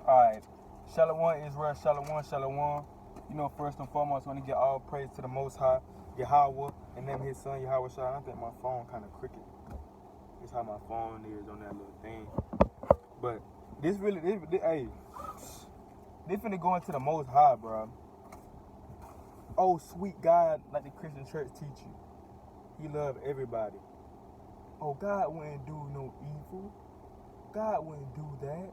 Alright. Shalom Israel, Shalom, Shalom. You know, first and foremost, I want to give all praise to the Most High, Yahweh, and then his son, Yahweh Shai. I think my phone kind of crooked. That's how my phone is on that little thing. But this finna go into the Most High, bro. Oh, sweet God, like the Christian church teach you. He love everybody. Oh, God wouldn't do no evil. God wouldn't do that.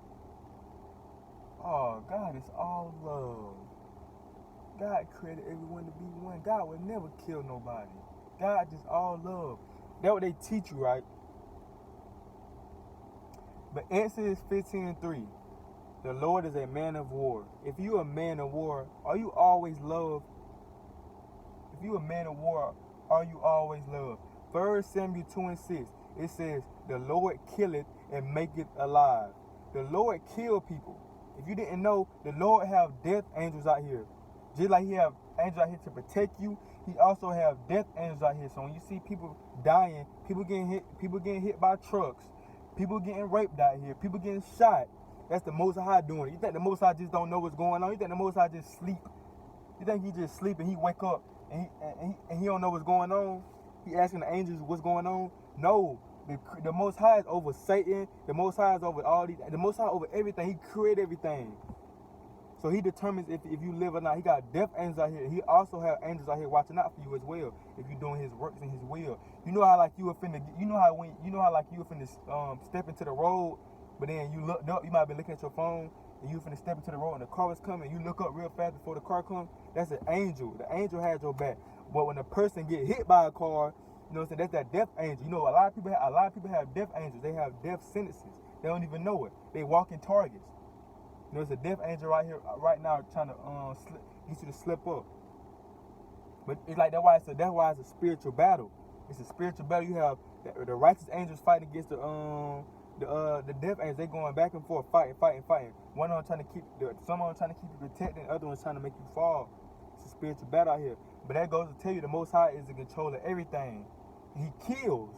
Oh, God is all love. God created everyone to be one. God would never kill nobody. God just all love. That's what they teach you, right? But Exodus 15:3, the Lord is a man of war. If you a man of war, are you always loved? If you a man of war, are you always loved? 1 Samuel 2:6, it says, the Lord killeth and maketh alive. The Lord kill people. If you didn't know, the Lord have death angels out here. Just like he have angels out here to protect you, he also have death angels out here. So when you see people dying, people getting hit by trucks, people getting raped out here, people getting shot, that's the Most High doing it. You think the Most High just don't know what's going on? You think the Most High just sleep? You think he just sleep and he wake up and he don't know what's going on? He asking the angels what's going on? No. The Most High is over Satan. The Most High is over all these. The Most High over everything. He created everything. So he determines if you live or not. He got death angels out here. He also have angels out here watching out for you as well. If you're doing his works and his will. You know how like you were finna. You know how like you were finna step into the road, but then you looked up. You might be looking at your phone and you finna step into the road and the car is coming. You look up real fast before the car comes. That's an angel. The angel has your back. But when a person get hit by a car, you know what I'm saying? That's that death angel. You know, a lot of people have death angels. They have death sentences. They don't even know it. They walking targets. You know, it's a death angel right here, right now, trying to get you to slip up. But it's like that's why it's a spiritual battle. It's a spiritual battle. You have the righteous angels fighting against the death angels. They going back and forth, fighting. One of them trying to keep some of them trying to keep you protected, the other one's trying to make you fall. It's a spiritual battle out here. But that goes to tell you the Most High is in control of everything. He kills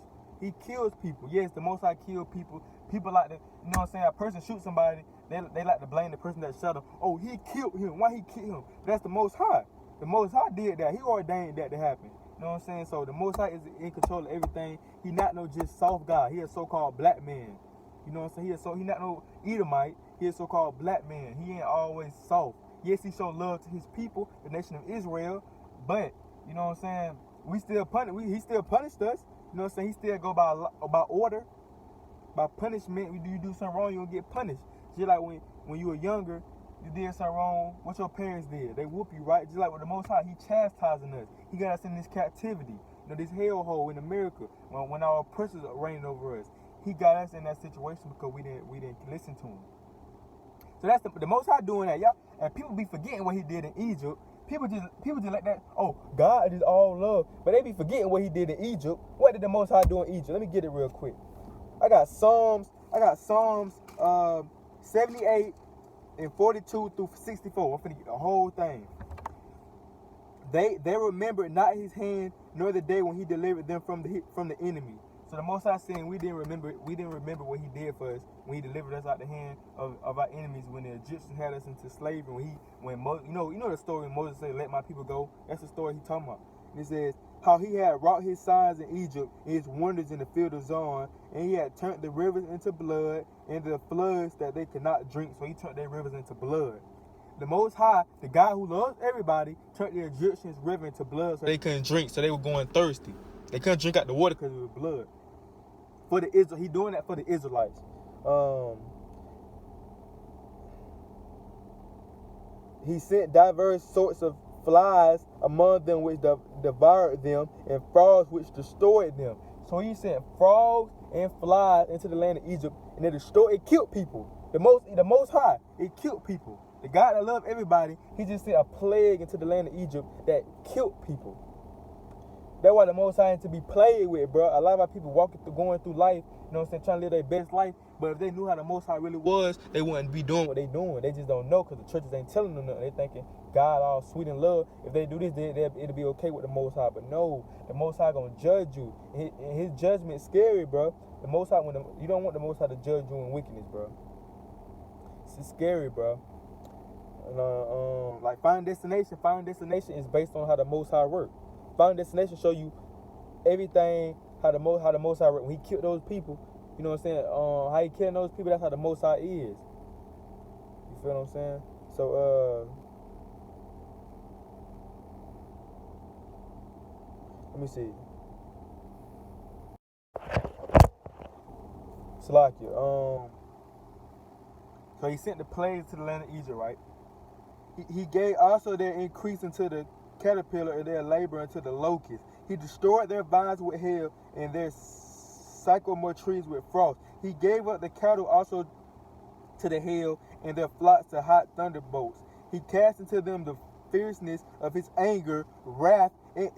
people. Yes, the Most High kill people. People like to, you know what I'm saying? A person shoots somebody, they like to blame the person that shot him. Oh, he killed him. Why he killed him? That's the Most High. The Most High did that. He ordained that to happen. You know what I'm saying? So the Most High is in control of everything. He not no just soft God. He a so-called black man. You know what I'm saying? He not no Edomite. He a so-called black man. He ain't always soft. Yes, he show love to his people, the nation of Israel, but you know what I'm saying? He still punished us. You know what I'm saying? He still go by order, by punishment. You do something wrong, you'll get punished. Just like when you were younger, you did something wrong, what your parents did. They whoop you, right? Just like with the Most High, he chastising us. He got us in this captivity, you know, this hellhole in America, when our oppressors are reigning over us. He got us in that situation because we didn't listen to him. So that's the Most High doing that, y'all. And people be forgetting what he did in Egypt. People just like that. Oh, God is all love, but they be forgetting what he did in Egypt. What did the Most High do in Egypt? Let me get it real quick. I got Psalms 78 and 42 through 64. I'm finna get the whole thing. They remembered not his hand, nor the day when he delivered them from the enemy. So the Most High saying we didn't remember what he did for us when he delivered us out the hand of our enemies, when the Egyptians had us into slavery, when you know the story when Moses said, let my people go. That's the story he talking about. And it says how he had wrought his signs in Egypt and his wonders in the field of Zoan, and he had turned the rivers into blood and the floods that they could not drink. So he turned their rivers into blood. The Most High, the God who loves everybody, turned the Egyptians' river into blood so they couldn't drink, so they were going thirsty. They couldn't drink out the water because it was blood. He doing that for the Israelites. He sent diverse sorts of flies among them which devoured them, and frogs which destroyed them. So he sent frogs and flies into the land of Egypt, and it killed people. The Most High, it killed people. The God that loved everybody, he just sent a plague into the land of Egypt that killed people. That's why the Most High ain't to be played with, bro. A lot of our people going through life, you know what I'm saying, trying to live their best life. But if they knew how the Most High really was, they wouldn't be doing what they doing. They just don't know because the churches ain't telling them nothing. They thinking God all sweet and love. If they do this, it'll be okay with the Most High. But no, the Most High gonna judge you. And his judgment's scary, bro. The Most High, you don't want the Most High to judge you in wickedness, bro. It's scary, bro. Like Final Destination is based on how the Most High work. Final Destination show you everything how the Most High work. When he killed those people, you know what I'm saying? How he killing those people, that's how the Most High is. You feel what I'm saying? So let me see. Salakia. So he sent the plagues to the land of Egypt, right? He gave also their increase into the caterpillar and their labor into the locust. He destroyed their vines with hail and their sycamore trees with frost. He gave up the cattle also to the hail and their flocks to hot thunderbolts. He cast into them the fierceness of his anger, wrath, and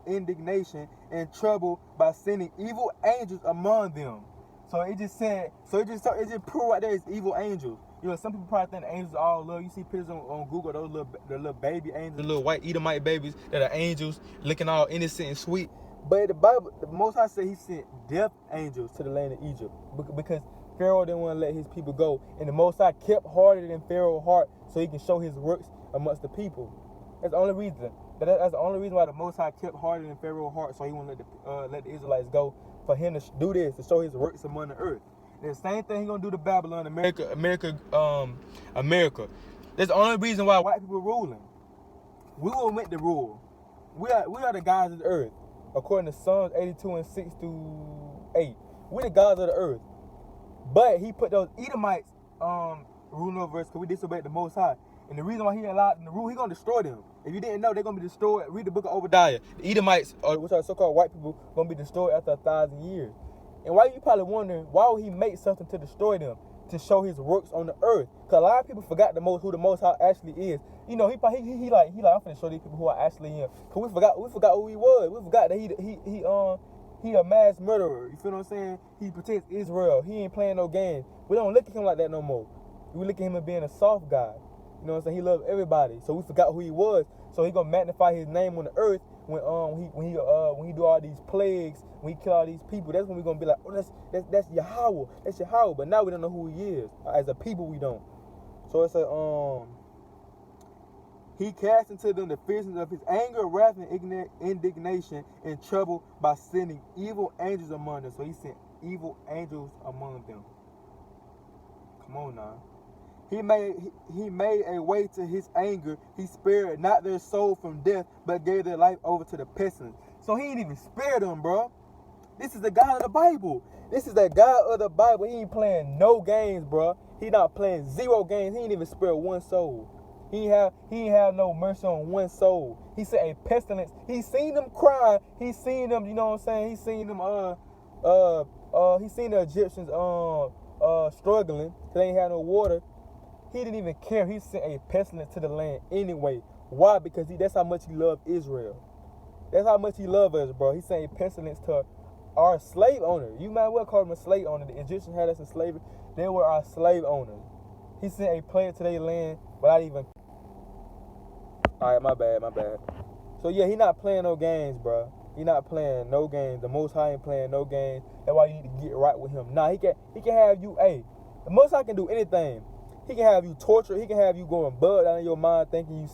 indignation, and trouble by sending evil angels among them. So it just proved right there it's evil angels. You know, some people probably think the angels are all love. You see pictures on Google, the little baby angels, the little white Edomite babies that are angels, looking all innocent and sweet. But the Bible, the Most High said he sent death angels to the land of Egypt because Pharaoh didn't want to let his people go. And the Most High kept harder than Pharaoh's heart so he can show his works amongst the people. That's the only reason. That's the only reason why the Most High kept harder than Pharaoh's heart so he wouldn't let the Israelites go, for him to do this, to show his works among the earth. And the same thing he gonna do to Babylon, America. That's the only reason why white people ruling. We were meant to rule. We are the gods of the earth, according to Psalms 82 and 6 through 8. We're the gods of the earth. But he put those Edomites ruling over us because we disobeyed the Most High. And the reason why he allowed them to rule, he gonna destroy them. If you didn't know, they're gonna be destroyed. Read the book of Obadiah. The Edomites, which are so-called white people, gonna be destroyed after 1,000 years. And why you probably wondering, why would he make something to destroy them? To show his works on the earth. Because a lot of people forgot who the Most High actually is. You know, he like, I'm finna show these people who are actually him. Because we forgot who he was. We forgot that he a mass murderer. You feel what I'm saying? He protects Israel. He ain't playing no games. We don't look at him like that no more. We look at him as being a soft guy. You know what I'm saying? He loved everybody. So we forgot who he was. So he gonna magnify his name on the earth when he do all these plagues, when he kill all these people. That's when we gonna be like, oh, that's Yahweh. That's Yahweh. But now we don't know who he is. As a people, we don't. So it's he cast into them the fierceness of his anger, wrath, and indignation, and trouble by sending evil angels among them. So he sent evil angels among them. Come on now. He made a way to his anger. He spared not their soul from death, but gave their life over to the pestilence. So he ain't even spared them, bro. This is the God of the Bible. This is the God of the Bible. He ain't playing no games, bro. He not playing zero games. He ain't even spared one soul. He ain't have no mercy on one soul. He said a pestilence. He seen them cry. He seen them, you know what I'm saying? He seen them he seen the Egyptians struggling because they ain't had no water. He didn't even care. He sent a pestilence to the land anyway. Why? Because that's how much he loved Israel. That's how much he loved us, bro. He sent a pestilence to our slave owner. You might well call him a slave owner. The Egyptians had us in slavery. They were our slave owners. He sent a plague to their land without even... All right, my bad. So, yeah, he not playing no games, bro. He not playing no games. The Most High ain't playing no games. That's why you need to get right with him. Nah, he can have you, the Most High can do anything. He can have you tortured. He can have you going bud out of your mind thinking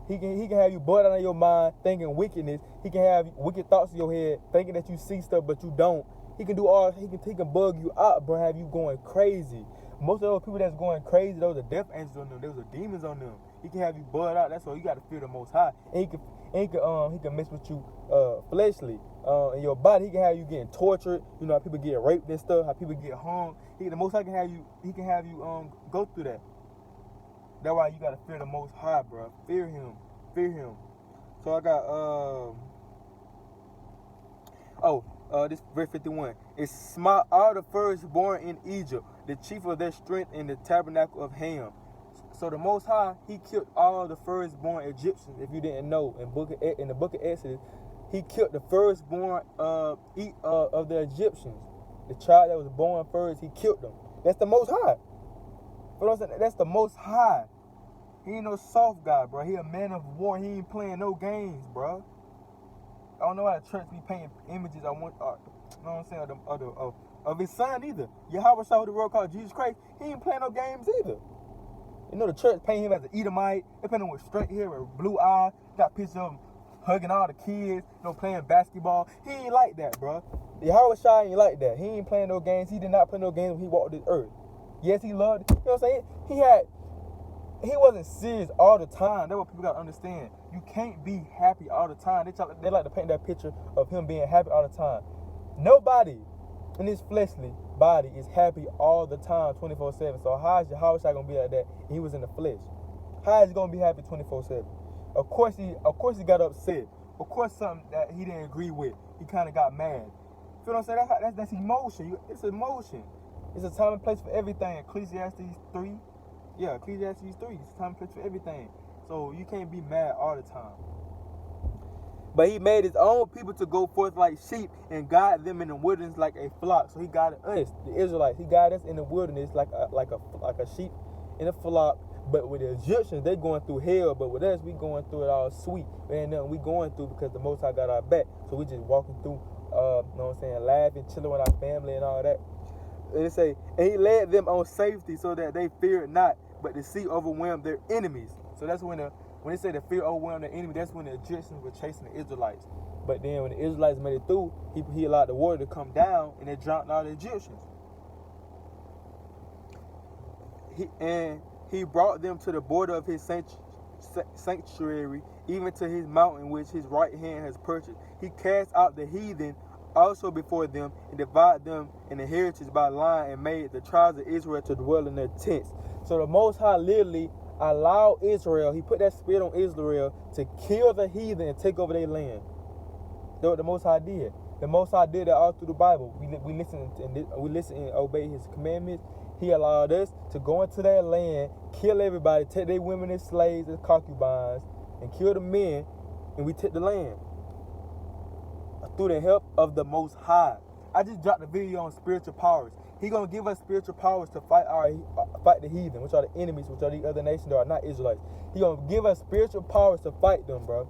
he can have you bud out of your mind thinking wickedness. He can have wicked thoughts in your head thinking that you see stuff but you don't. He can do all. He can bug you out, bro. Have you going crazy? Most of those people that's going crazy, those are death angels on them. Those are demons on them. He can have you bud out. That's why you got to fear the Most High. And he can mess with you fleshly in your body. He can have you getting tortured. You know how people get raped and stuff. How people get hung. The Most High can have you. He can have you go through that. That's why you got to fear the Most High, bro. Fear him. So I got this verse 51. It's smite all the firstborn in Egypt, the chief of their strength in the tabernacle of Ham. So the Most High, he killed all the firstborn Egyptians. If you didn't know, in the book of Exodus, he killed the firstborn of the Egyptians. The child that was born first, he killed them. That's the Most High. That's the Most High. He ain't no soft guy, bro. He a man of war. He ain't playing no games, bro. I don't know why the church be painting images. You know what I'm saying? of his son either. Yahweh Shah, the world called Jesus Christ, he ain't playing no games either. You know, the church paint him as an Edomite. They paint him with straight hair and blue eyes. Got pictures of him hugging all the kids, playing basketball. He ain't like that, bro. Yahweh Shah ain't like that. He ain't playing no games. He did not play no games when he walked this earth. Yes, he loved it. You know what I'm saying? He wasn't serious all the time. That's what people got to understand. You can't be happy all the time. They like to paint that picture of him being happy all the time. Nobody in his fleshly body is happy all the time, 24/7. So how is Yahweh Shai gonna be like that? He was in the flesh. How is he gonna be happy 24/7? Of course he got upset. Of course something that he didn't agree with. He kind of got mad. Feel what I'm saying? That's emotion. It's emotion. It's a time and place for everything. Ecclesiastes 3. Yeah, Ecclesiastes 3. It's a time and place for everything. So you can't be mad all the time. But he made his own people to go forth like sheep and guide them in the wilderness like a flock. So he guided us, the Israelites. He guided us in the wilderness like a sheep in a flock. But with the Egyptians, they going through hell. But with us, we going through it all sweet. There ain't nothing we going through because the Most High got our back. So we just walking through, you know what I'm saying, laughing, chilling with our family and all that. And it say, and he led them on safety so that they feared not, but the sea overwhelmed their enemies. So that's when they say the fear overwhelmed their enemy, that's when the Egyptians were chasing the Israelites. But then when the Israelites made it through, he allowed the water to come down and it drowned all the Egyptians. He brought them to the border of his sanctuary, even to his mountain which his right hand has purchased. He cast out the heathen also before them and divided them in inheritance by line and made the tribes of Israel to dwell in their tents. So the Most High literally allowed Israel, he put that spirit on Israel to kill the heathen and take over their land. That's what the Most High did. The Most High did that all through the Bible. We listen and obey his commandments. He allowed us to go into their land, kill everybody, take their women as slaves, as concubines, and kill the men, and we took the land. Through the help of the Most High. I just dropped a video on spiritual powers. He gonna give us spiritual powers to fight the heathen, which are the enemies, which are the other nations that are not Israelites. He gonna give us spiritual powers to fight them, bro.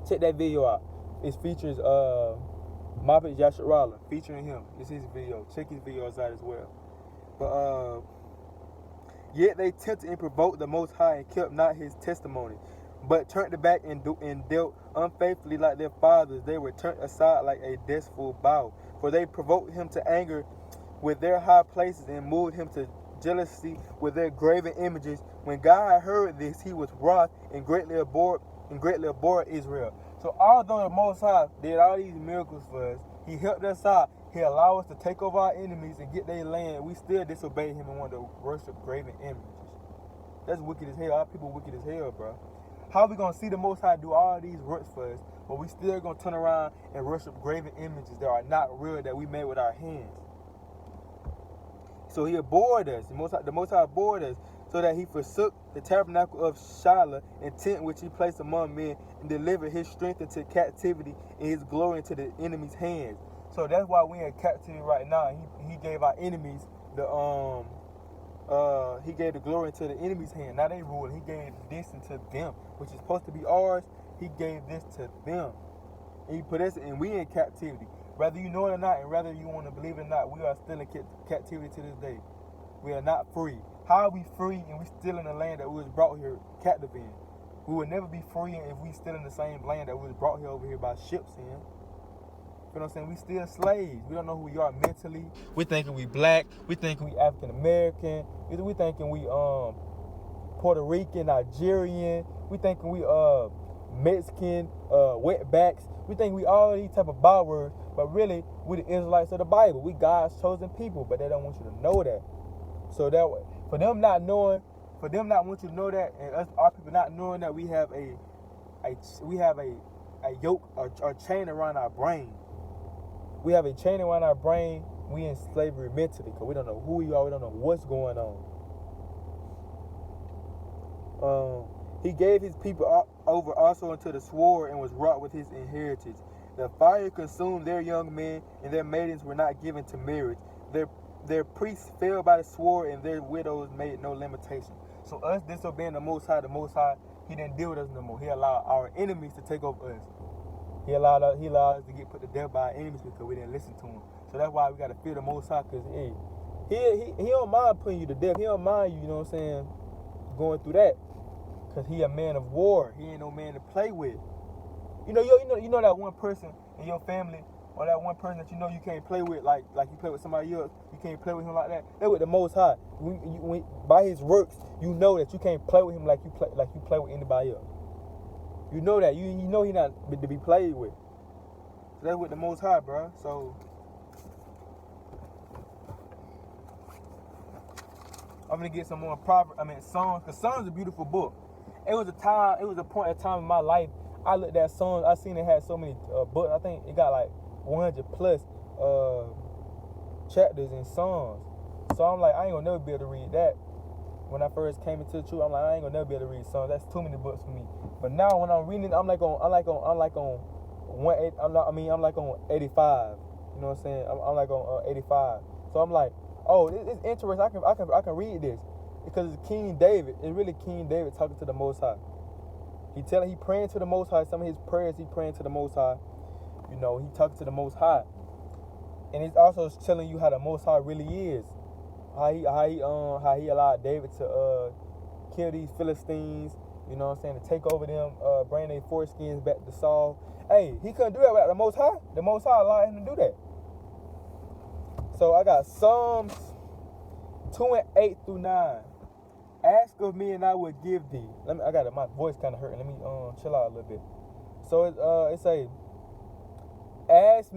Check that video out. It features Mopet Yasharala, featuring him. This is his video. Check his videos out as well. But yet they tempted and provoked the Most High and kept not his testimony, but turned back and dealt unfaithfully like their fathers. They were turned aside like a deceitful bow. For they provoked him to anger with their high places and moved him to jealousy with their graven images. When God heard this, he was wroth and greatly abhorred Israel. So although the Most High did all these miracles for us, he helped us out. He allowed us to take over our enemies and get their land. We still disobeyed him and wanted to worship graven images. That's wicked as hell. Our people wicked as hell, bro. How are we going to see the Most High do all these works for us, but we still going to turn around and worship graven images that are not real, that we made with our hands? So he abhorred us. The Most High abhorred us, so that he forsook the tabernacle of Shiloh and tent which he placed among men, and delivered his strength into captivity and his glory into the enemy's hands. So that's why we're in captivity right now. He gave our enemies he gave the glory into the enemy's hand. Now they rule. He gave this into them, which is supposed to be ours. He gave this to them. And he put us in. We in captivity. Whether you know it or not, and whether you want to believe it or not, we are still in captivity to this day. We are not free. How are we free and we still in the land that we was brought here captive in? We would never be free if we still in the same land that we was brought here over here by ships in. You know what I'm saying? We still slaves. We don't know who we are mentally. We thinking we black. We thinking we African American. We thinking we Puerto Rican, Nigerian. We thinking we Mexican, wetbacks. We think we all these type of bywords, but really we the Israelites of the Bible. We God's chosen people, but they don't want you to know that. So that way, for them not want you to know that, and us, our people not knowing that we have a yoke or chain around our brain. We have a chain around our brain. We in slavery mentally because we don't know who we are. We don't know what's going on. He gave his people over also unto the sword and was wrought with his inheritance. The fire consumed their young men, and their maidens were not given to marriage. Their priests fell by the sword, and their widows made no limitation. So us disobeying the Most High, he didn't deal with us no more. He allowed our enemies to take over us. He allowed us to get put to death by our enemies because we didn't listen to him. So that's why we got to fear the Most High, because he don't mind putting you to death. He don't mind you, you know what I'm saying, going through that, because he a man of war. He ain't no man to play with. You know that one person in your family, or that one person that you can't play with, like you play with somebody else, you can't play with him like that. That's with the Most High. By his works, you know that you can't play with him like you play with anybody else. You know that. You know he not to be played with. So that's with the Most High, bro. So I'm gonna get some more songs, because Psalms is a beautiful book. It was a point in time in my life. I looked at Psalms. I seen it had so many books. I think it got like 100 plus chapters in Psalms. So I'm like, I ain't gonna never be able to read that. When I first came into the truth, I'm like, I ain't gonna never be able to read Psalms. That's too many books for me. But now when I'm reading, I'm like on 85. You know what I'm saying? I'm like on 85. So I'm like, oh, it's interesting. I can read this, because it's King David. It's really King David talking to the Most High. He praying to the Most High. Some of his prayers, he praying to the Most High. You know, he talking to the Most High, and it's also telling you how the Most High really is. How he allowed David to kill these Philistines. You know what I'm saying? To take over them, bring their foreskins back to Saul. Hey, he couldn't do that without the Most High. The Most High allowed him to do that. So I got Psalms 2:8-9. Ask of me and I will give thee. My voice kind of hurting. Let me chill out a little bit. So it say, ask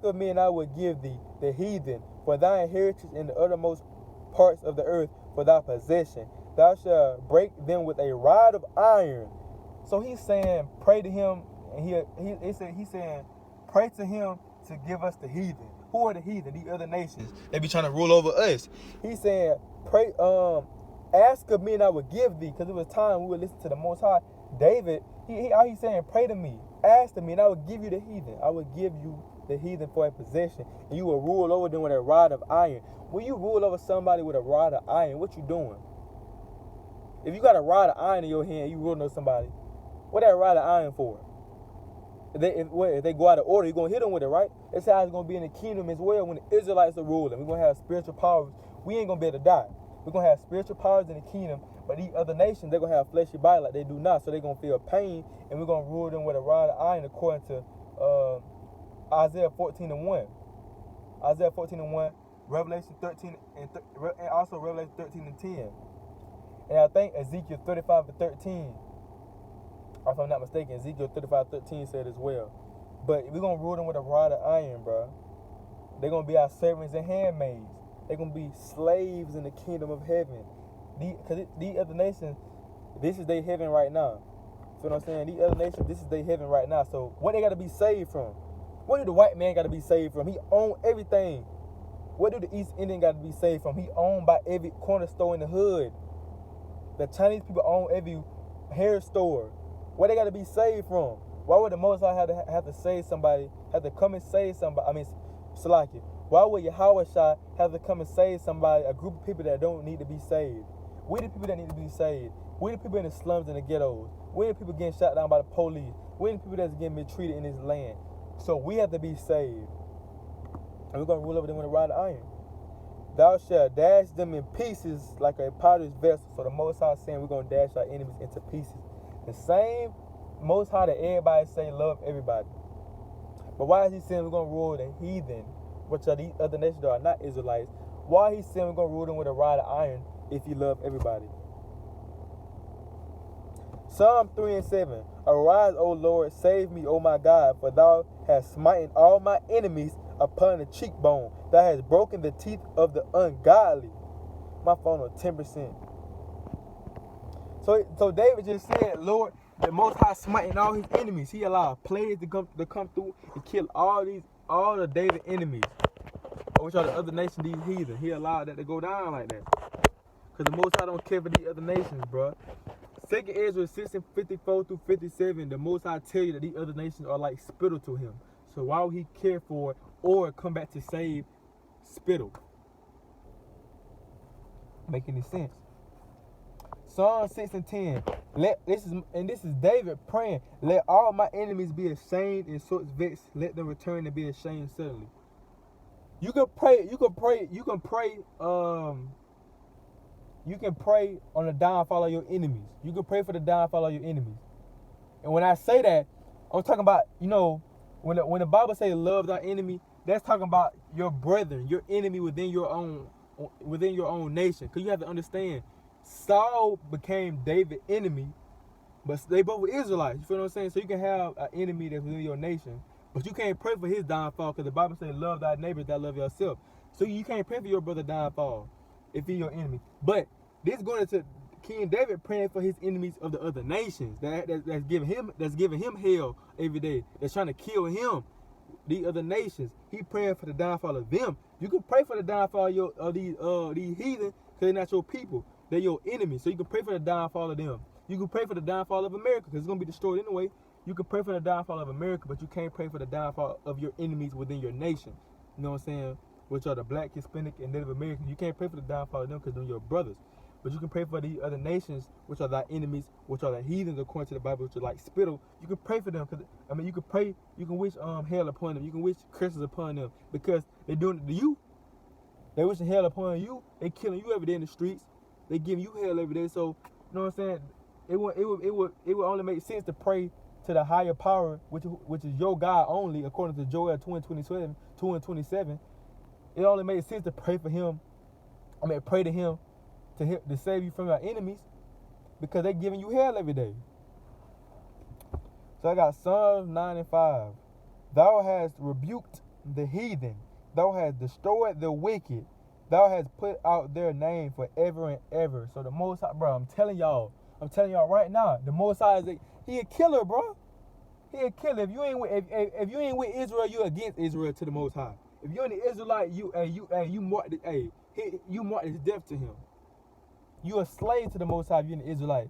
of me and I will give thee the heathen for thy inheritance in the uttermost parts of the earth for thy possession. Thou shalt break them with a rod of iron. So he's saying, pray to him, and he's saying, pray to him to give us the heathen. Who are the heathen? These other nations. They be trying to rule over us. He's saying, pray, ask of me and I will give thee, because it was time we would listen to the Most High. David, he's saying, pray to me, ask of me, and I will give you the heathen. I will give you the heathen for a possession, and you will rule over them with a rod of iron. When you rule over somebody with a rod of iron, what you doing? If you got a rod of iron in your hand, you ruling over somebody, what that rod of iron for? If they go out of order, you're going to hit them with it, right? That's how it's going to be in the kingdom as well when the Israelites are ruling. We're going to have spiritual powers. We ain't going to be able to die. We're going to have spiritual powers in the kingdom, but these other nations, they're going to have fleshy body like they do not, so they're going to feel pain, and we're going to rule them with a rod of iron according to Isaiah 14:1. Isaiah 14:1, Revelation 13, and also Revelation 13:10. And I think Ezekiel 35:13. If I'm not mistaken, Ezekiel 35:13 said as well. But we're going to rule them with a rod of iron, bro. They're going to be our servants and handmaids. They're going to be slaves in the kingdom of heaven. Because these other nations, this is their heaven right now. You know what I'm saying? These other nations, this is their heaven right now. So what they got to be saved from? What do the white man got to be saved from? He owned everything. What do the East Indian got to be saved from? He owned by every corner store in the hood. The Chinese people own every hair store. What they got to be saved from? Why would the Most High have to save somebody, have to come and save somebody? I mean, Salaki. Why would Yahweh Shai have to come and save somebody, a group of people that don't need to be saved? We the people that need to be saved. We the people in the slums and the ghettos. We the people getting shot down by the police. We the people that's getting mistreated in this land. So we have to be saved. And we're going to rule over them with a rod of iron. Thou shalt dash them in pieces like a potter's vessel. So the Most High is saying we're going to dash our enemies into pieces. The same Most High that everybody say love everybody. But why is he saying we're going to rule the heathen, which are these other nations that are not Israelites? Why is he saying we're going to rule them with a rod of iron if you love everybody? Psalm 3:7. Arise, O Lord, save me, O my God, for thou hast smitten all my enemies upon the cheekbone. Thou hast broken the teeth of the ungodly. My phone on 10%. So David just said, Lord, the Most High smiting all his enemies. He allowed plagues to come through and kill all the David enemies, which are the other nations, these heathen. He allowed that to go down like that. Because the Most High don't care for these other nations, bro. 2 Ezra 6:54-57, the Most High tell you that these other nations are like spittle to him. So why would he care for or come back to save spittle? Make any sense? Psalm 6:10. This is David praying. Let all my enemies be ashamed and sorts vexed. Let them return and be ashamed suddenly. You can pray. You can pray on the downfall of your enemies. You can pray for the downfall of your enemies. And when I say that, I'm talking about, when the Bible says love thy enemy, that's talking about your brethren, your enemy within your own nation. Because you have to understand, Saul became David's enemy, but they both were Israelites. You feel what I'm saying? So you can have an enemy that's within your nation, but you can't pray for his downfall, because the Bible says love thy neighbor, thou love yourself. So you can't pray for your brother's downfall if he's your enemy. But this going into King David praying for his enemies of the other nations that's giving him hell every day, that's trying to kill him. The other nations, he praying for the downfall of them. You can pray for the downfall of these heathen, because they're not your people, they're your enemies. So you can pray for the downfall of them. You can pray for the downfall of America, because it's gonna be destroyed anyway. You can pray for the downfall of America, but you can't pray for the downfall of your enemies within your nation. You know what I'm saying? Which are the black, Hispanic, and Native Americans. You can't pray for the downfall of them, because they're your brothers. But you can pray for the other nations, which are thy enemies, which are the heathens, according to the Bible, which are like spittle. You can pray for them, because you can pray. You can wish hell upon them. You can wish curses upon them, because they're doing it to you. They wishing hell upon you. They killing you every day in the streets. They giving you hell every day. So you know what I'm saying? It would only make sense to pray to the higher power, which is your God only, according to Joel 2:27. It only makes sense to pray for him. Pray to him to save you from your enemies, because they're giving you hell every day. So I got Psalms 9:5. Thou hast rebuked the heathen. Thou hast destroyed the wicked. Thou hast put out their name forever and ever. So the Most High, bro, I'm telling y'all right now, the Most High he a killer, bro. He a killer. If you ain't with Israel, you against Israel to the Most High. If you're an Israelite, you mark his death to him. You a slave to the Most High if you're an Israelite.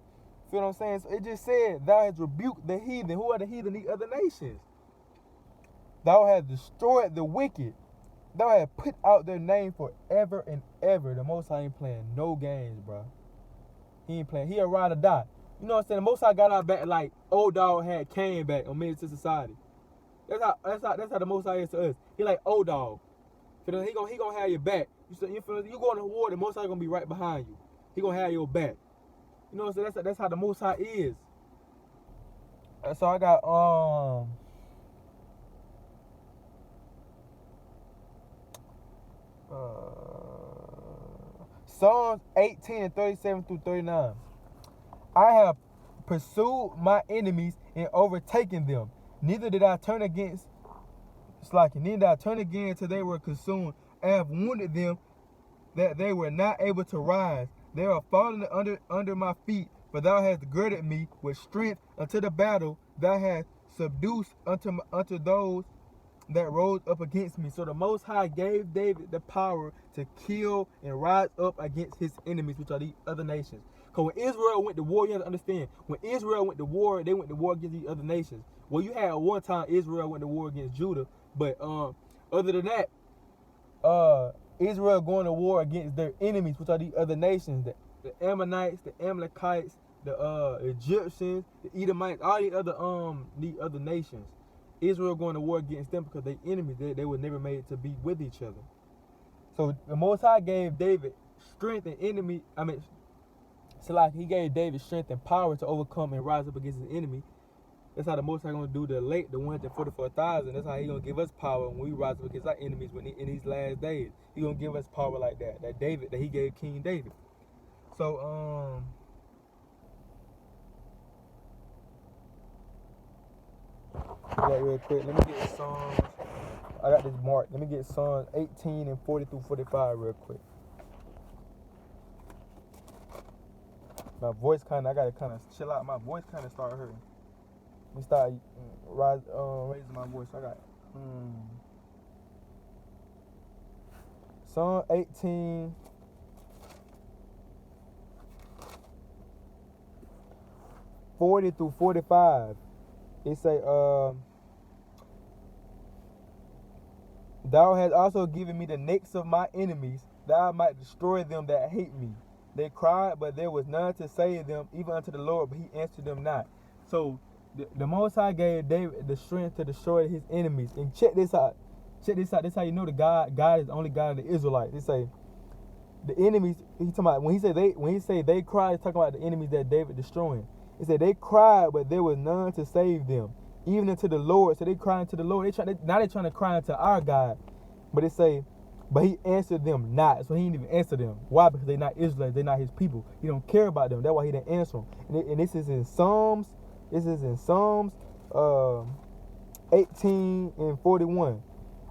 Feel what I'm saying? So it just said, thou hast rebuked the heathen. Who are the heathen? The other nations. Thou hast destroyed the wicked. Thou hast put out their name forever and ever. The Most High ain't playing no games, bro. He ain't playing. He a ride or die. You know what I'm saying? The Most High got our back like old dog had Cain back on Menace to Society. That's how the Most High is to us. He like old dog. He gonna have your back. You going to war, the Most High gonna be right behind you. He gonna have your back. You know what I'm saying? That's how the Most High is. So I got Psalms 18:37-39. I have pursued my enemies and overtaken them. Neither did I turn again till they were consumed. I have wounded them that they were not able to rise. They are fallen under my feet, for thou hast girded me with strength unto the battle. Thou hast subdued unto those that rose up against me. So the Most High gave David the power to kill and rise up against his enemies, which are the other nations. Because when Israel went to war, you have to understand, when Israel went to war, they went to war against the other nations. Well, you had one time Israel went to war against Judah, but other than that, Israel going to war against their enemies, which are the other nations, the Ammonites, the Amalekites, the Egyptians, the Edomites, all the other nations. Israel going to war against them because they enemies. They were never made to be with each other. So the Most High gave David strength and he gave David strength and power to overcome and rise up against his enemy. That's how the Most High gonna do the 144,000. That's how he gonna give us power when we rise up against our enemies in these last days. He gonna give us power like that. That he gave King David. So real quick, let me get Psalms. I got this marked. Let me get Psalms 18:40-45 real quick. My voice I gotta chill out. My voice started hurting. Let me start raising my voice. I got Psalm 18. 40-45. It say, thou hast also given me the necks of my enemies, that I might destroy them that hate me. They cried, but there was none to save them, even unto the Lord, but he answered them not. So the Most High gave David the strength to destroy his enemies. And check this out. check this out. This how you know God is the only God of the Israelites. They say the enemies. He talking about when he say they cried. He's talking about the enemies that David destroying. He said they cried, but there was none to save them, even unto the Lord. So they crying to the Lord. Now they trying to cry unto our God, but it say, but he answered them not. So he didn't even answer them. Why? Because they're not Israelites. They're not his people. He don't care about them. That's why he didn't answer them. And this is in Psalms. This is in Psalms 18 and 41.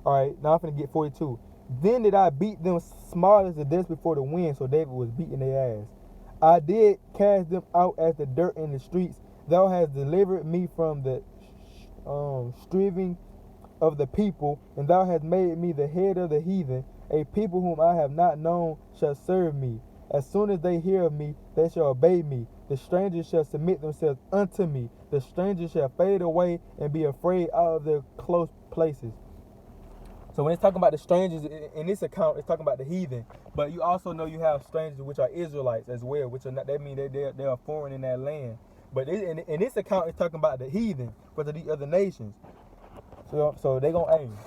All right, now I'm finna get 42. Then did I beat them small as the dust before the wind, so David was beating their ass. I did cast them out as the dirt in the streets. Thou hast delivered me from the striving of the people, and thou hast made me the head of the heathen. A people whom I have not known shall serve me. As soon as they hear of me, they shall obey me. The strangers shall submit themselves unto me. The strangers shall fade away and be afraid out of their close places. So when it's talking about the strangers in this account, it's talking about the heathen. But you also know you have strangers which are Israelites as well, which are not. That means they are foreign in that land. But in this account, it's talking about the heathen, but to the other nations. So they gonna aim.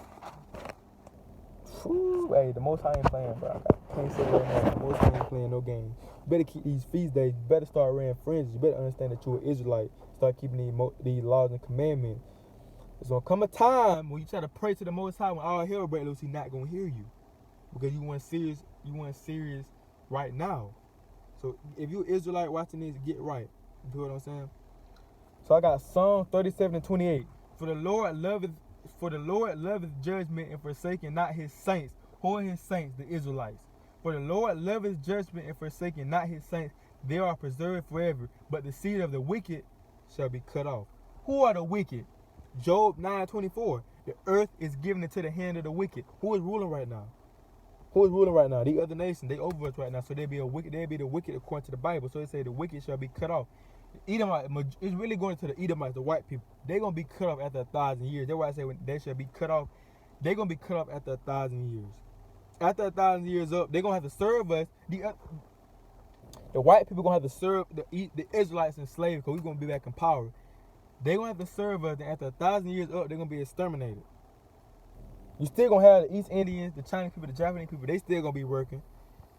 Hey, the Most High ain't playing, bro. I can't say right now. The Most High ain't playing no games. You better keep these feast days. You better start wearing fringes. You better understand that you're an Israelite. Start keeping these laws and commandments. There's gonna come a time when you try to pray to the Most High, when all hell breaks loose, He's not gonna hear you because you weren't serious right now. So if you're Israelite watching this, get right. You feel what I'm saying? So I got Psalm 37 and 28. For the Lord loveth judgment and forsaking not his saints. Who are his saints? The Israelites. For the Lord loveth judgment and forsaking not his saints. They are preserved forever, but the seed of the wicked shall be cut off. Who are the wicked? Job 9:24. The earth is given into the hand of the wicked. Who is ruling right now? Who is ruling right now? The other nations. They over us right now. So they'll be the wicked according to the Bible. So it say the wicked shall be cut off. Edomite, it's really going to the Edomites, the white people. They're going to be cut off after 1,000 years. That's why I say when they shall be cut off, they're going to be cut off after 1,000 years. After 1,000 years up, they're going to have to serve us. The white people going to have to serve the Israelites in slavery because we're going to be back in power. They're going to have to serve us, and after 1,000 years up, they're going to be exterminated. You still going to have the East Indians, the Chinese people, the Japanese people, they still going to be working.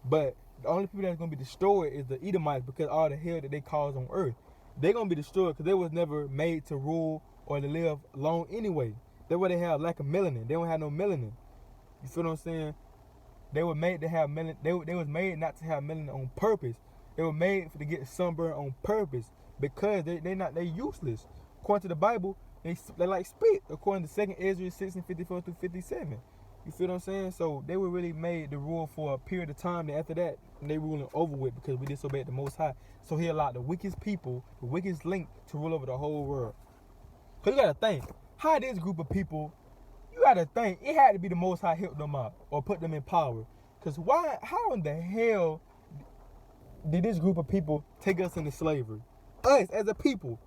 But the only people that's going to be destroyed is the Edomites because all the hell that they caused on earth. They're going to be destroyed because they was never made to rule or to live long anyway. That's why they have lack of melanin. They don't have no melanin. You feel what I'm saying? They were made to have melanin. They was made not to have melanin on purpose. They were made to get sunburn on purpose because they useless. According to the Bible, they like spit. According to 2 Ezra 6:54 through 57. You feel what I'm saying? So they were really made to rule for a period of time. And after that, they ruling over with because we disobeyed the Most High. So he allowed the wickedest people, the wickedest link to rule over the whole world. So you got to think, how this group of people, you got to think, it had to be the Most High helped them out or put them in power. Because how in the hell did this group of people take us into slavery? Us as a people.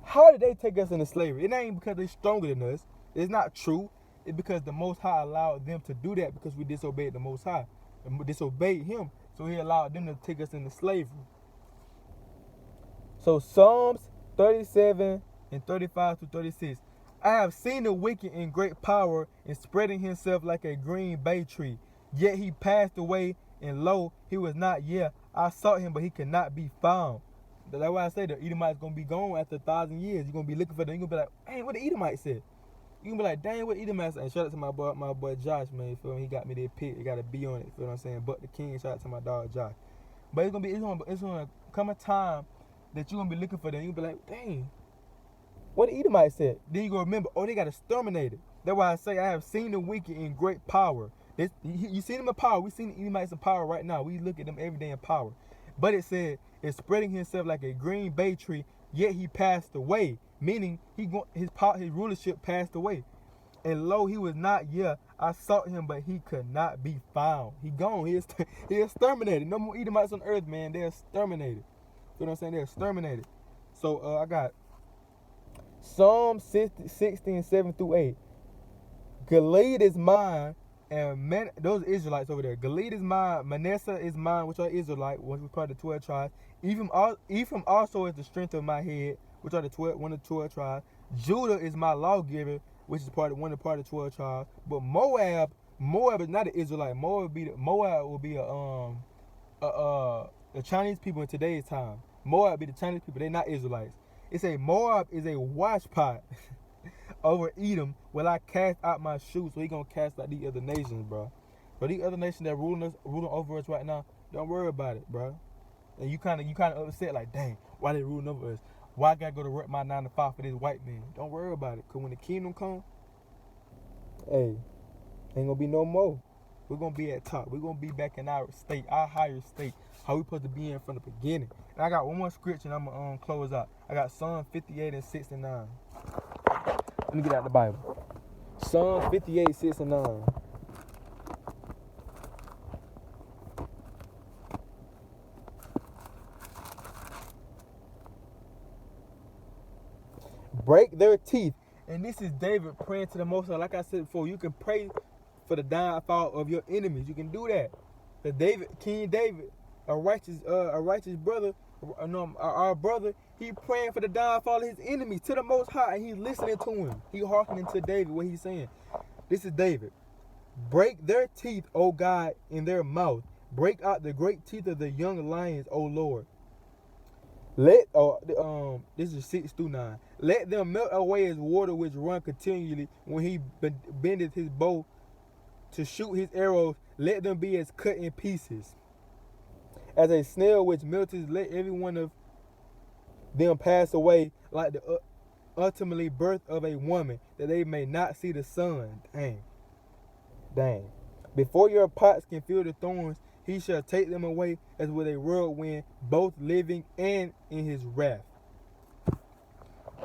How did they take us into slavery? It ain't because they're stronger than us. It's not true. It's because the Most High allowed them to do that because we disobeyed the Most High. And we disobeyed him. So he allowed them to take us into slavery. So Psalms 37 and 35 to 36. I have seen the wicked in great power and spreading himself like a green bay tree. Yet he passed away, and lo, he was not. Yeah, I sought him, but he could not be found. That's why I say the Edomite's going to be gone after 1,000 years. You're going to be looking for them. You're going to be like, hey, what the Edomite said? You can be like, dang, what Edomite said? And shout out to my boy Josh, man. You feel me? He got me that pick. He got a B on it. You feel what I'm saying? But the king, shout out to my dog Josh. But it's gonna come a time that you're gonna be looking for them. You're gonna be like, dang, what the Edomite said? Then you gonna remember, oh, they got exterminated. That's why I say I have seen the wicked in great power. You see them in power. We seen the Edomites in power right now. We look at them every day in power. But it said, it's spreading himself like a green bay tree, yet he passed away. Meaning his rulership passed away. And lo, he was not. Yeah, I sought him, but he could not be found. He gone. He exterminated. No more Edomites on earth, man. They're exterminated. You know what I'm saying? They're exterminated. So I got Psalm 60 and 7 through 8. Gilead is mine, and those Israelites over there. Gilead is mine, Manasseh is mine, which are Israelite, which was part of the 12 tribes. Ephraim also is the strength of my head, which are one of the 12 tribes. Judah is my lawgiver, which is part of 12 tribes. But Moab is not an Israelite. Moab will be the Chinese people in today's time. Moab be the Chinese people. They're not Israelites. It say Moab is a washpot over Edom. Will I cast out my shoes? So he gonna cast out these other nations, bro. But these other nations that ruling over us right now, don't worry about it, bro. And you kind of upset, like, dang, why they ruling over us? Why I gotta go to work my 9 to 5 for this white man? Don't worry about it, cause when the kingdom come, hey, ain't gonna be no more. We're gonna be at top. We're gonna be back in our state, our higher state, how we supposed to be in from the beginning. And I got one more scripture, and I'm gonna close out. I got Psalm 58 and 6 and 9. Let me get out the Bible. Psalm 58, 6 and 9. Break their teeth. And this is David praying to the Most High. Like I said before, you can pray for the downfall of your enemies. You can do that. King David, a righteous brother, our brother, he praying for the downfall of his enemies to the Most High, and he's listening to him. He hearkening to David, what he's saying. This is David. Break their teeth, O God, in their mouth. Break out the great teeth of the young lions, O Lord. This is 6 through 9. Let them melt away as water which run continually when he bendeth his bow to shoot his arrows. Let them be as cut in pieces. As a snail which melteth, let every one of them pass away like the ultimately birth of a woman, that they may not see the sun. Dang. Before your pots can feel the thorns, he shall take them away as with a whirlwind, both living and in his wrath.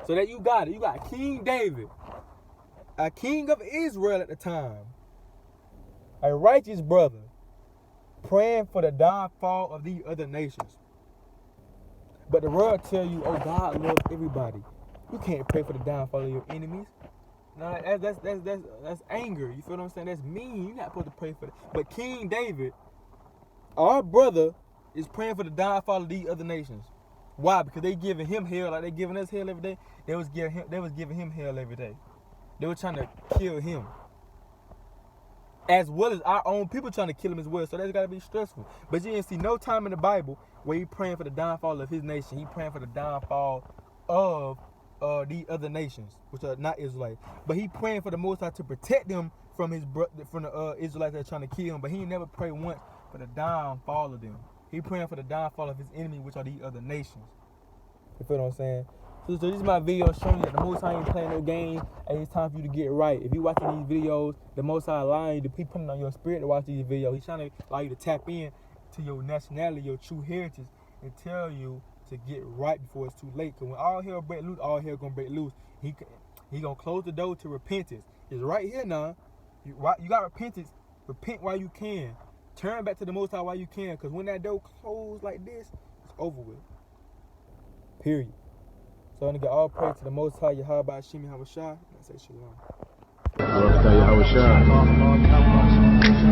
So that you got it. You got King David, a king of Israel at the time, a righteous brother, praying for the downfall of these other nations. But the world tell you, oh, God loves everybody. You can't pray for the downfall of your enemies. No, that's anger. You feel what I'm saying? That's mean. You're not supposed to pray for that. But King David, our brother, is praying for the downfall of these other nations. Why? Because they giving him hell like they giving us hell every day. They was giving him hell every day. They were trying to kill him, as well as our own people trying to kill him as well. So that's got to be stressful. But you didn't see no time in the Bible where he praying for the downfall of his nation. He praying for the downfall of the other nations, which are not Israelites. But he praying for the Most High to protect them from the Israelites that are trying to kill him. But he never prayed once for the downfall of them. He praying for the downfall of his enemy, which are the other nations. You feel what I'm saying? So this is my video showing you that the Most High ain't playing no game, and it's time for you to get right. If you watching these videos, the Most High allowing you to be putting on your spirit to watch these videos. He's trying to allow you to tap in to your nationality, your true heritage, and tell you to get right before it's too late. Because when all hell break loose, all hell gonna break loose. He gonna close the door to repentance. It's right here now. You got repentance. Repent while you can. Turn back to the Most High while you can, because when that door closed like this, it's over with. Period. So I'm going to get all praise to the Most High, Yahweh Shimi Hawashah, and I say shalom.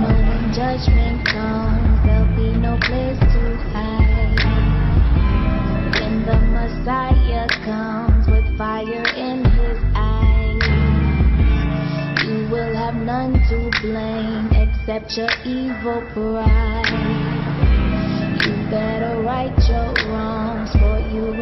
When judgment comes, there'll be no place to hide. When the Messiah comes with fire in his eyes, you will have none to blame except your evil pride. You better right your wrongs, for you run